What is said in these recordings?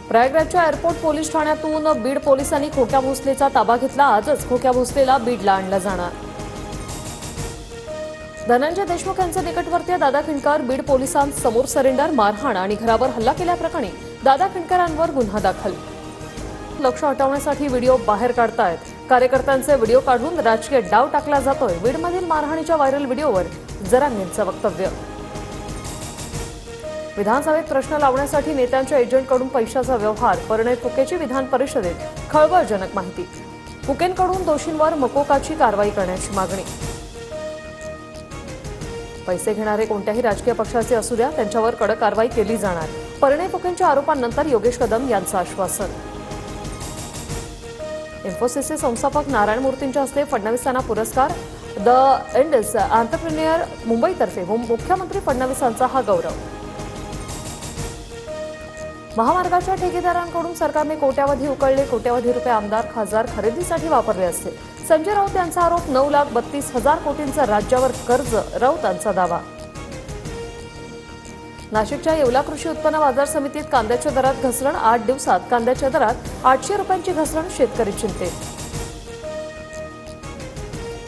प्रयागराजच्या airport police ठाण्यातून बीड पोलिसांनी खोक्या भोसलेचा ताबा घेतला। आजच खोक्या भोसलेला बीडला आणलं जाणार। धनंजय देशमुख यांचे निकटवर्तीय दादा खिंडकर बीड पोलिसांसमोर सरेंडर। मारहाण आणि घरावर हल्ला केल्याप्रकरणी दादा खिंडकरांवर गुन्हा दाखल। लक्ष हटवण्यासाठी व्हिडिओ बाहेर काढतायत। कार्यकर्त्यांचे व्हिडिओ काढून राजकीय डाव टाकला जातोय। बीडमधील मारहाणीच्या व्हायरल व्हिडिओवर जरांगेंचं वक्तव्य। विधानसभेत प्रश्न लावण्यासाठी नेत्यांच्या एजंटकडून पैशाचा व्यवहार। परिणय फुकेची विधान परिषदेत खळबळजनक माहिती। फुकेंकडून दोषींवर मकोकाची कारवाई करण्याची मागणी। पैसे घेणारे कोणत्याही राजकीय पक्षाचे असू द्या, त्यांच्यावर कडक कारवाई केली जाणार। परिणय फुकेंच्या आरोपांनंतर योगेश कदम यांचं आश्वासन। इन्फोसिसचे संस्थापक नारायण मूर्तींच्या हस्ते फडणवीसांना पुरस्कार। द इंडस एंटरप्रेन्युअर मुंबईतर्फे मुख्यमंत्री फडणवीसांचा हा गौरव। महामार्गाच्या ठेकेदारांकडून सरकारने कोट्यावधी उकळले। कोट्यावधी रुपये आमदार खासदार खरेदीसाठी वापरले असते। संजय राऊत यांचा आरोप। 9,32,000 कोटींचं राज्यावर कर्ज। राऊतांचा दावा। नाशिकच्या येवला कृषी उत्पन्न बाजार समितीत कांद्याच्या दरात घसरण। 8 दिवसात कांद्याच्या दरात 800 रुपयांची घसरण। शेतकरी चिंतेत।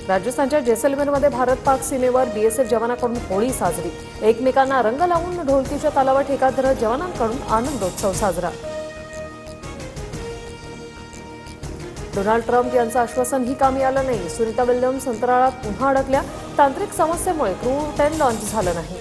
राजस्थानच्या जैसलमेरमध्ये भारत पाक सीमेवर बीएसएफ जवानांकडून होळी साजरी। एकमेकांना रंग लावून ढोलकीच्या तालावर ठेका धरत जवानांकडून आनंदोत्सव साजरा। डोनाल्ड ट्रम्प यांचं आश्वासनही कामी आलं नाही। सुनीता विल्यम्स अंतराळात पुन्हा अडकल्या। तांत्रिक समस्येमुळे क्रू 10 लॉन्च झालं नाही।